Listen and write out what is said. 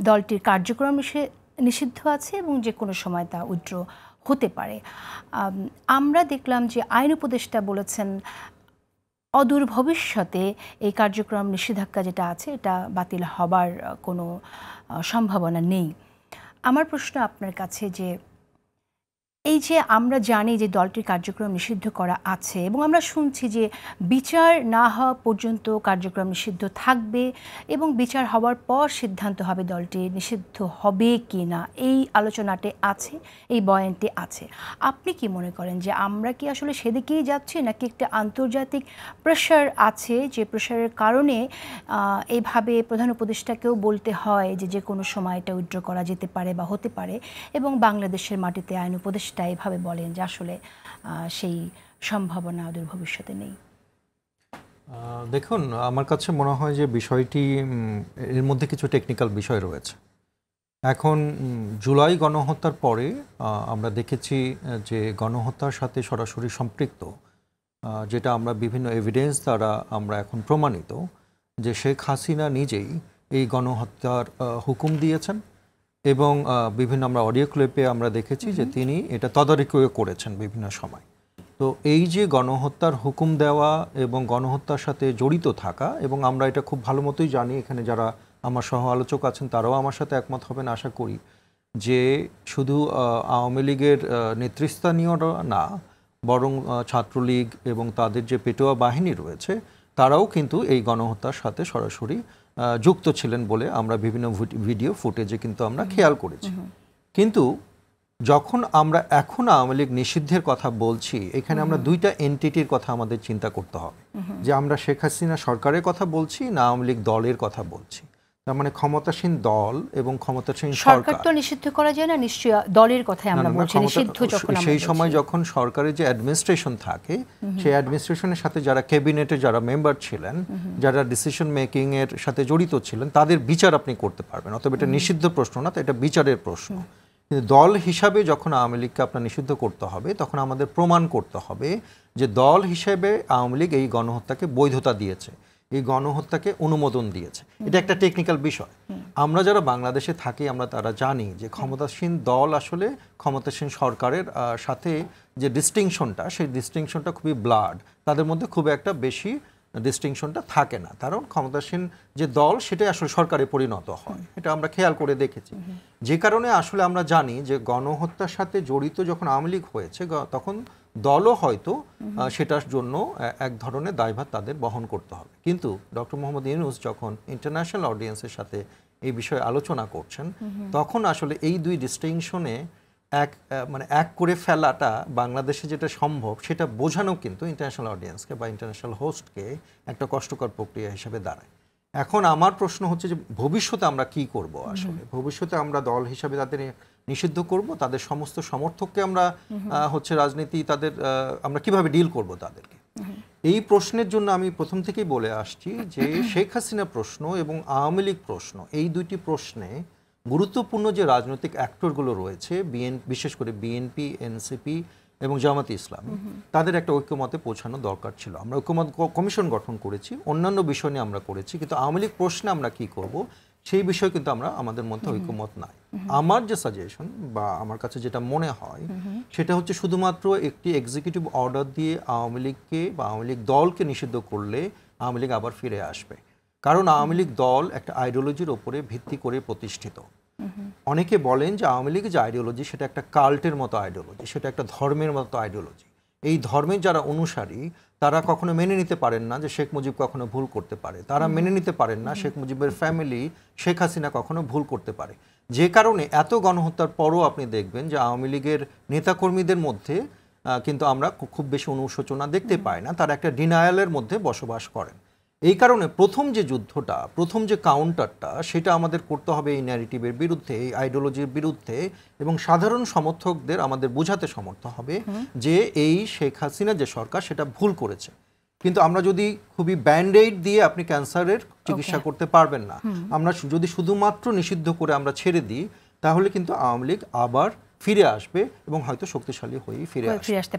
দলটির কার্যক্রম নিষিদ্ধ আছে এবং যে কোনো সময় তা উইথড্র হতে পারে। আমরা দেখলাম যে আইন উপদেষ্টা বলেছেন অদূর ভবিষ্যতে এই কার্যক্রম নিষেধাজ্ঞা যেটা আছে এটা বাতিল হবার কোনো সম্ভাবনা নেই। আমার প্রশ্ন আপনার কাছে যে এই যে আমরা জানি যে দলটির কার্যক্রম নিষিদ্ধ করা আছে এবং আমরা শুনছি যে বিচার না হওয়া পর্যন্ত কার্যক্রম নিষিদ্ধ থাকবে এবং বিচার হওয়ার পর সিদ্ধান্ত হবে দলটি নিষিদ্ধ হবে কি না, এই আলোচনাটি আছে, এই বয়ানটি আছে। আপনি কি মনে করেন যে আমরা কি আসলে সেদিকেই যাচ্ছি নাকি একটা আন্তর্জাতিক প্রেশার আছে, যে প্রেশারের কারণে এইভাবে প্রধান উপদেষ্টাকেও বলতে হয় যে যে কোনো সময় এটা উইথড্র করা যেতে পারে বা হতে পারে এবং বাংলাদেশের মাটিতে আইন উপদেষ্টা এভাবে বলেন যে আসলে সেই সম্ভাবনা অদূর ভবিষ্যতে নেই? দেখুন, আমার কাছে মনে হয় যে বিষয়টি এর মধ্যে কিছু টেকনিক্যাল বিষয় রয়েছে। এখন জুলাই গণহত্যার পরে আমরা দেখেছি যে গণহত্যার সাথে সরাসরি সম্পৃক্ত, যেটা আমরা বিভিন্ন এভিডেন্স দ্বারা আমরা এখন প্রমাণিত, যে শেখ হাসিনা নিজেই এই গণহত্যার হুকুম দিয়েছেন এবং বিভিন্ন আমরা অডিও ক্লিপে আমরা দেখেছি যে তিনি এটা তদারকিও করেছেন বিভিন্ন সময়। তো এই যে গণহত্যার হুকুম দেওয়া এবং গণহত্যার সাথে জড়িত থাকা, এবং আমরা এটা খুব ভালো মতোই জানি, এখানে যারা আমার সহ আলোচক আছেন তারাও আমার সাথে একমত হবেন আশা করি, যে শুধু আওয়ামী লীগের নেতৃস্থানীয়রা না, বরং ছাত্রলীগ এবং তাদের যে পেটোয়া বাহিনী রয়েছে তারাও কিন্তু এই গণহত্যার সাথে সরাসরি যুক্ত ছিলেন বলে আমরা বিভিন্ন ভিডিও ফুটেজে কিন্তু আমরা খেয়াল করেছি। কিন্তু যখন আমরা এখন আওয়ামী লীগ নিষিদ্ধের কথা বলছি, এখানে আমরা দুইটা এন্টিটির কথা আমাদের চিন্তা করতে হবে, যে আমরা শেখ হাসিনা সরকারের কথা বলছি না আওয়ামী লীগ দলের কথা বলছি। তার মানে ক্ষমতাসীন দল এবং ক্ষমতাসীন সরকার তো নিষিদ্ধ করা যায় না, নিশ্চয়ই দলের কথাই আমরা বলছি। নিষিদ্ধ যখন সেই সময় যখন সরকারের যে অ্যাডমিনিস্ট্রেশন থাকে, সেই অ্যাডমিনিস্ট্রেশনের সাথে যারা ক্যাবিনেটে যারা মেম্বার ছিলেন, যারা ডিসিশন মেকিং এর সাথে জড়িত ছিলেন, তাদের বিচার আপনি করতে পারবেন। অতএব এটা নিষিদ্ধ প্রশ্ন না, এটা বিচারের প্রশ্ন। কিন্তু দল হিসাবে যখন আওয়ামী লীগকে আপনার নিষিদ্ধ করতে হবে, তখন আমাদের প্রমাণ করতে হবে যে দল হিসেবে আওয়ামী লীগ এই গণহত্যাকে বৈধতা দিয়েছে, এই গণহত্যাকে অনুমোদন দিয়েছে। এটা একটা টেকনিক্যাল বিষয়। আমরা যারা বাংলাদেশে থাকি আমরা তারা জানি যে ক্ষমতাসীন দল আসলে ক্ষমতাসীন সরকারের সাথে যে ডিস্টিংশনটা, সেই ডিস্টিংশনটা খুবই ব্লাড, তাদের মধ্যে খুব একটা বেশি ডিস্টিংশনটা থাকে না, কারণ ক্ষমতাসীন যে দল সেটাই আসলে সরকারে পরিণত হয়, এটা আমরা খেয়াল করে দেখেছি। যে কারণে আসলে আমরা জানি যে গণহত্যার সাথে জড়িত যখন আওয়ামী লীগ হয়েছে, তখন দলও হয়তো সেটার জন্য এক ধরনের দায়ভার তাদের বহন করতে হবে। কিন্তু ডক্টর মোহাম্মদ ইউনূস যখন ইন্টারন্যাশনাল অডিয়েন্সের সাথে এই বিষয়ে আলোচনা করছেন, তখন আসলে এই দুই ডিস্টিংশনে এক করে ফেলাটা বাংলাদেশে যেটা সম্ভব সেটা বোঝানো কিন্তু ইন্টারন্যাশনাল অডিয়েন্সকে বা ইন্টারন্যাশনাল হোস্টকে একটা কষ্টকর প্রক্রিয়া হিসেবে দাঁড়ায়। এখন আমার প্রশ্ন হচ্ছে যে ভবিষ্যতে আমরা কি করব? আসলে ভবিষ্যতে আমরা দল হিসাবে তাদের নিষিদ্ধ করব, তাদের সমস্ত সমর্থককে আমরা রাজনীতি তাদের আমরা কিভাবে ডিল করব তাদেরকে? এই প্রশ্নের জন্য আমি প্রথম থেকেই বলে আসছি যে শেখ হাসিনা প্রশ্ন এবং আওয়ামী লীগ প্রশ্ন, এই দুইটি প্রশ্নে গুরুত্বপূর্ণ যে রাজনৈতিক অ্যাক্টরগুলো রয়েছে, বিশেষ করে বিএনপি, এনসিপি এবং জামাতে ইসলাম, তাদের একটা ঐক্যমতে পৌঁছানো দরকার ছিল। আমরা ঐক্যমত কমিশন গঠন করেছি, অন্যান্য বিষয় নিয়ে আমরা করেছি, কিন্তু আওয়ামী লীগ প্রশ্নে আমরা কি করব সেই বিষয়ে কিন্তু আমাদের মধ্যে ঐক্যমত নাই। আমার যে সাজেশন বা আমার কাছে যেটা মনে হয় সেটা হচ্ছে শুধুমাত্র একটি এক্সিকিউটিভ অর্ডার দিয়ে আওয়ামী লীগকে বা আওয়ামী লীগ দলকে নিষিদ্ধ করলে আওয়ামী লীগ আবার ফিরে আসবে। কারণ আওয়ামী লীগ দল একটা আইডিওলজির ওপরে ভিত্তি করে প্রতিষ্ঠিত। অনেকে বলেন যে আওয়ামী লীগের যে আইডিওলজি সেটা একটা কাল্টের মতো আইডিওলজি, সেটা একটা ধর্মের মতো আইডিওলজি। এই ধর্মের যারা অনুসারী তারা কখনো মেনে নিতে পারেন না যে শেখ মুজিব কখনো ভুল করতে পারে, তারা মেনে নিতে পারেন না শেখ মুজিবের ফ্যামিলি শেখ হাসিনা কখনো ভুল করতে পারে। যে কারণে এত গণহত্যার পরও আপনি দেখবেন যে আওয়ামী লীগের নেতাকর্মীদের মধ্যে কিন্তু আমরা খুব বেশি অনুশোচনা দেখতে পাই না, তারা একটা ডিনায়ালের মধ্যে বসবাস করেন। এই কারণে প্রথম যে যুদ্ধটা, প্রথম যে কাউন্টারটা, সেটা আমাদের করতে হবে এই ন্যারেটিভের বিরুদ্ধে, এই আইডিওলজির বিরুদ্ধে, এবং সাধারণ সমর্থকদের আমাদের বোঝাতে সমর্থ হবে যে এই শেখ হাসিনা যে সরকার সেটা ভুল করেছে। কিন্তু আমরা যদি খুবই ব্যান্ডএইড দিয়ে আপনি ক্যান্সারের চিকিৎসা করতে পারবেন না। আমরা যদি শুধুমাত্র নিষিদ্ধ করে আমরা ছেড়ে দিই, তাহলে কিন্তু আওয়ামী লীগ আবার ফিরে আসবে এবং হয়তো শক্তিশালী হয়েই ফিরে আসবে।